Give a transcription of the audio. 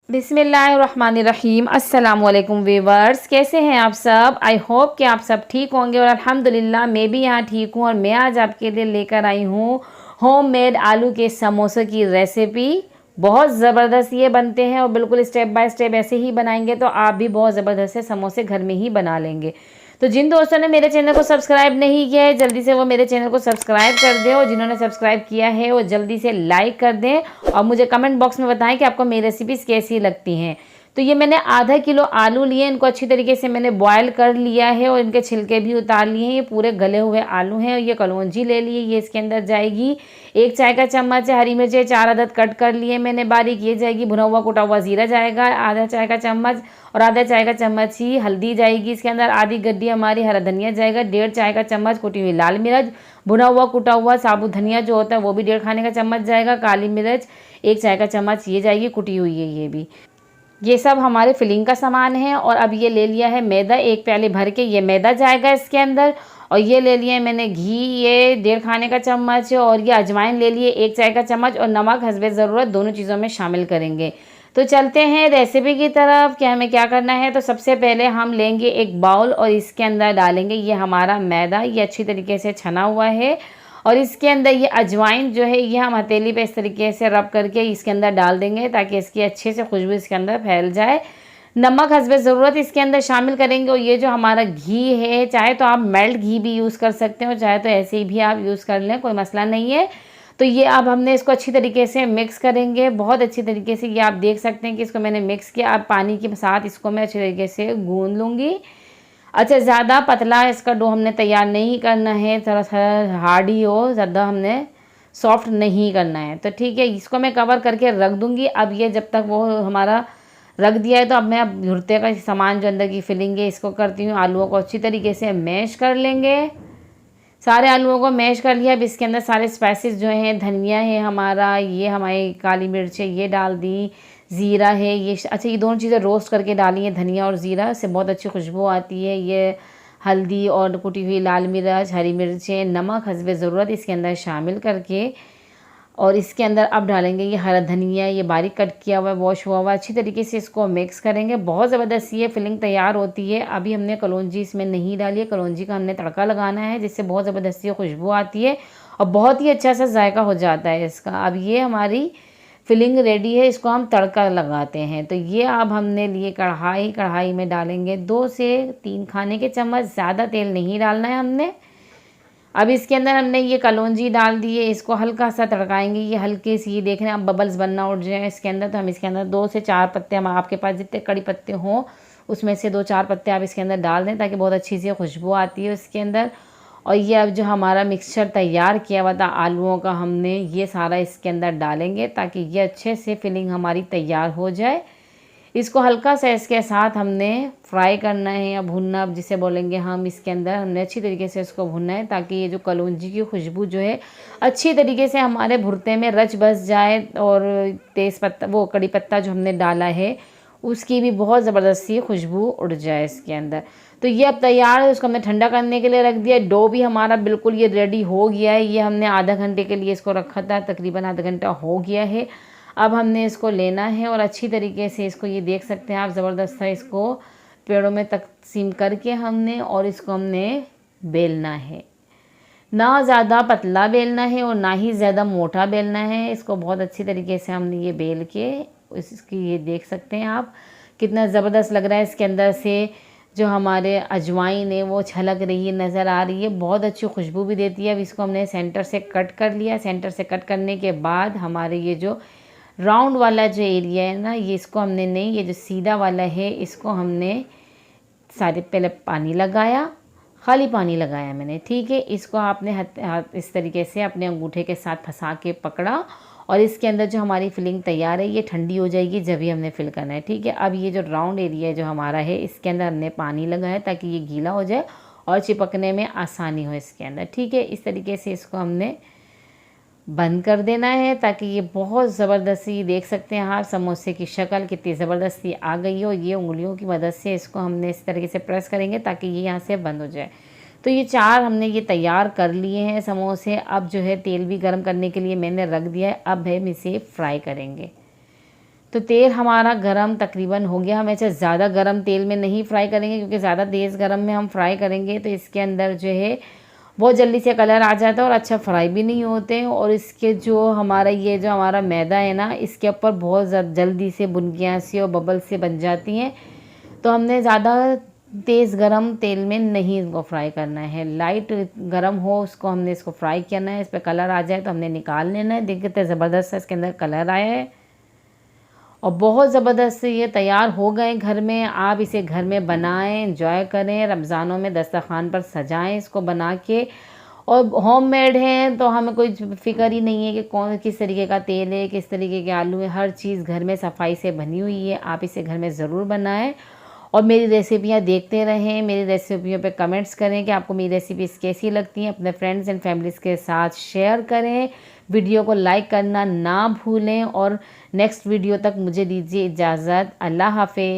बिस्मिल्लाहिर्रहमानिर्रहीम। अस्सलाम वालेकुम वीवर्स, कैसे हैं आप सब। आई होप कि आप सब ठीक होंगे और अल्हम्दुलिल्लाह मैं भी यहाँ ठीक हूँ। और मैं आज आपके लिए लेकर आई हूँ होममेड आलू के समोसे की रेसिपी। बहुत ज़बरदस्त ये बनते हैं और बिल्कुल स्टेप बाय स्टेप ऐसे ही बनाएंगे तो आप भी बहुत ज़बरदस्त से समोसे घर में ही बना लेंगे। तो जिन दोस्तों ने मेरे चैनल को सब्सक्राइब नहीं किया है जल्दी से वो मेरे चैनल को सब्सक्राइब कर दें, और जिन्होंने सब्सक्राइब किया है वो जल्दी से लाइक कर दें और मुझे कमेंट बॉक्स में बताएं कि आपको मेरी रेसिपीज़ कैसी लगती हैं। तो ये मैंने आधा किलो आलू लिए, इनको अच्छी तरीके से मैंने बॉयल कर लिया है और इनके छिलके भी उतार लिए हैं। ये पूरे गले हुए आलू हैं। और ये कलौंजी ले लिए, ये इसके अंदर जाएगी। 1 चाय का चम्मच हरी मिर्चें 4 अदद कट कर लिए मैंने बारीक, ये जाएगी। भुना हुआ कुटा हुआ ज़ीरा जाएगा आधा चाय का चम्मच, और आधा चाय का चम्मच ही हल्दी जाएगी इसके अंदर। आधी गड्डी हमारी हरा धनिया जाएगा। 1.5 चाय का चम्मच कुटी हुई लाल मिर्च, भुना हुआ कुटा हुआ साबुत धनिया जो होता है वो भी 1.5 खाने का चम्मच जाएगा। काली मिर्च 1 चाय का चम्मच ये जाएगी, कुटी हुई है ये भी। ये सब हमारे फिलिंग का सामान है। और अब ये ले लिया है मैदा, 1 प्याली भर के ये मैदा जाएगा इसके अंदर। और ये ले लिया है मैंने घी, ये 1.5 खाने का चम्मच। और ये अजवाइन ले लिए 1 चाय का चम्मच, और नमक हस्बे ज़रूरत दोनों चीज़ों में शामिल करेंगे। तो चलते हैं रेसिपी की तरफ कि हमें क्या करना है। तो सबसे पहले हम लेंगे एक बाउल और इसके अंदर डालेंगे ये हमारा मैदा, ये अच्छी तरीके से छना हुआ है। और इसके अंदर ये अजवाइन जो है ये हम हथेली पे इस तरीके से रब करके इसके अंदर डाल देंगे ताकि इसकी अच्छे से खुशबू इसके अंदर फैल जाए। नमक हस्बे ज़रूरत इसके अंदर शामिल करेंगे। और ये जो हमारा घी है, चाहे तो आप मेल्ट घी भी यूज़ कर सकते हो, चाहे तो ऐसे ही भी आप यूज़ कर लें, कोई मसला नहीं है। तो ये अब हमने इसको अच्छी तरीके से मिक्स करेंगे, बहुत अच्छी तरीके से। ये आप देख सकते हैं कि इसको मैंने मिक्स किया। अब पानी के साथ इसको मैं अच्छी तरीके से गूंद लूँगी। अच्छा, ज़्यादा पतला इसका डो हमने तैयार नहीं करना है, थोड़ा सा हार्ड ही हो, ज़्यादा हमने सॉफ्ट नहीं करना है। तो ठीक है, इसको मैं कवर करके रख दूँगी। अब ये जब तक वो हमारा रख दिया है तो अब मैं भुर्ते का सामान जो अंदर की फिलिंग है इसको करती हूँ। आलूओं को अच्छी तरीके से मैश कर लेंगे। सारे आलूओं को मैश कर लिया। अब इसके अंदर सारे स्पाइसेस जो हैं, धनिया है हमारा, ये हमारी काली मिर्च है ये डाल दी, ज़ीरा है ये, अच्छा ये दोनों चीज़ें रोस्ट करके डाली हैं, धनिया और ज़ीरा, इससे बहुत अच्छी खुशबू आती है। ये हल्दी और कुटी हुई लाल मिर्च, हरी मिर्चें, नमक हस्बे ज़रूरत इसके अंदर शामिल करके, और इसके अंदर अब डालेंगे ये हरा धनिया, ये बारीक कट किया हुआ वॉश हुआ हुआ। अच्छी तरीके से इसको मिक्स करेंगे। बहुत ज़बरदस्त ये फिलिंग तैयार होती है। अभी हमने कलौंजी इसमें नहीं डाली है, कलौंजी का हमने तड़का लगाना है जिससे बहुत ज़बरदस्त ये खुशबू आती है और बहुत ही अच्छा सा जायका हो जाता है इसका। अब ये हमारी फिलिंग रेडी है, इसको हम तड़का लगाते हैं। तो ये अब हमने लिए कढ़ाई, कढ़ाई में डालेंगे 2 से 3 खाने के चम्मच, ज़्यादा तेल नहीं डालना है हमने। अब इसके अंदर हमने ये कलौंजी डाल दी है, इसको हल्का सा तड़काएंगे। ये हल्की सी देख रहे हैं अब बबल्स बनना उठ जाए इसके अंदर, तो हम इसके अंदर 2 से 4 पत्ते, हम आपके पास जितने कड़ी पत्ते हों उसमें से 2-4 पत्ते आप इसके अंदर डाल दें ताकि बहुत अच्छी सी खुशबू आती है इसके अंदर। और ये अब जो हमारा मिक्सचर तैयार किया हुआ था आलूओं का, हमने ये सारा इसके अंदर डालेंगे ताकि ये अच्छे से फिलिंग हमारी तैयार हो जाए। इसको हल्का सा इसके साथ हमने फ्राई करना है या भुनना, अब जिसे बोलेंगे हम, इसके अंदर हमने अच्छी तरीके से इसको भुनना है ताकि ये जो कलौंजी की खुशबू जो है अच्छी तरीके से हमारे भुर्ते में रच बस जाए। और तेज़ पत्ता, वो कड़ी पत्ता जो हमने डाला है उसकी भी बहुत ज़बरदस्त सी खुशबू उड़ जाए इसके अंदर। तो ये अब तैयार है, उसको हमने ठंडा करने के लिए रख दिया। डो भी हमारा बिल्कुल ये रेडी हो गया है। ये हमने आधा घंटे के लिए इसको रखा था, तकरीबन आधा घंटा हो गया है। अब हमने इसको लेना है और अच्छी तरीके से इसको, ये देख सकते हैं आप, ज़बरदस्त था, इसको पेड़ों में तकसीम करके हमने, और इसको हमने बेलना है। ना ज़्यादा पतला बेलना है और ना ही ज़्यादा मोटा बेलना है। इसको बहुत अच्छी तरीके से हमने ये बेल के, इसकी ये देख सकते हैं आप कितना ज़बरदस्त लग रहा है। इसके अंदर से जो हमारे अजवाइन है वो छलक रही है, नज़र आ रही है, बहुत अच्छी खुशबू भी देती है। अब इसको हमने सेंटर से कट कर लिया। सेंटर से कट करने के बाद हमारे ये जो राउंड वाला जो एरिया है ना, ये इसको हमने नहीं, ये जो सीधा वाला है इसको हमने सारे पहले पानी लगाया, खाली पानी लगाया मैंने, ठीक है। इसको आपने हाथ इस तरीके से अपने अंगूठे के साथ फंसा के पकड़ा, और इसके अंदर जो हमारी फिलिंग तैयार है ये ठंडी हो जाएगी जब भी हमने फिल करना है, ठीक है। अब ये जो राउंड एरिया जो हमारा है इसके अंदर हमने पानी लगाया ताकि ये गीला हो जाए और चिपकने में आसानी हो इसके अंदर, ठीक है। इस तरीके से इसको हमने बंद कर देना है ताकि ये बहुत ज़बरदस्ती, देख सकते हैं आप समोसे की शक्ल कितनी ज़बरदस्ती आ गई हो। ये उंगलियों की मदद से इसको हमने इस तरीके से प्रेस करेंगे ताकि ये यहाँ से बंद हो जाए। तो ये 4 हमने ये तैयार कर लिए हैं समोसे। अब जो है तेल भी गर्म करने के लिए मैंने रख दिया है, अब हम इसे फ्राई करेंगे। तो तेल हमारा गरम तकरीबन हो गया। हम ऐसे ज़्यादा गरम तेल में नहीं फ्राई करेंगे, क्योंकि ज़्यादा तेज़ गरम में हम फ्राई करेंगे तो इसके अंदर जो है बहुत जल्दी से कलर आ जाता है और अच्छा फ्राई भी नहीं होते। और इसके जो हमारा मैदा है ना, इसके ऊपर बहुत जल्दी से बुनकियाँ सी और बबल से बन जाती हैं। तो हमने ज़्यादा तेज़ गरम तेल में नहीं इसको फ्राई करना है, लाइट गरम हो उसको हमने इसको फ्राई करना है। इस पर कलर आ जाए तो हमने निकाल लेना है। देखिए कितना ज़बरदस्त इसके अंदर कलर आया है और बहुत ज़बरदस्त से ये तैयार हो गए घर में। आप इसे घर में बनाएं, एंजॉय करें, रमज़ानों में दस्तरखान पर सजाएं इसको बना के। और होममेड हैं तो हमें कोई फ़िक्र ही नहीं है कि कौन किस तरीके का तेल है, किस तरीके के आलू हैं। हर चीज़ घर में सफाई से बनी हुई है। आप इसे घर में ज़रूर बनाएं और मेरी रेसिपियाँ देखते रहें। मेरी रेसिपियों पे कमेंट्स करें कि आपको मेरी रेसिपीज़ कैसी लगती हैं। अपने फ्रेंड्स एंड फैमिलीज़ के साथ शेयर करें। वीडियो को लाइक करना ना भूलें और नेक्स्ट वीडियो तक मुझे दीजिए इजाज़त। अल्लाह हाफ़िज़।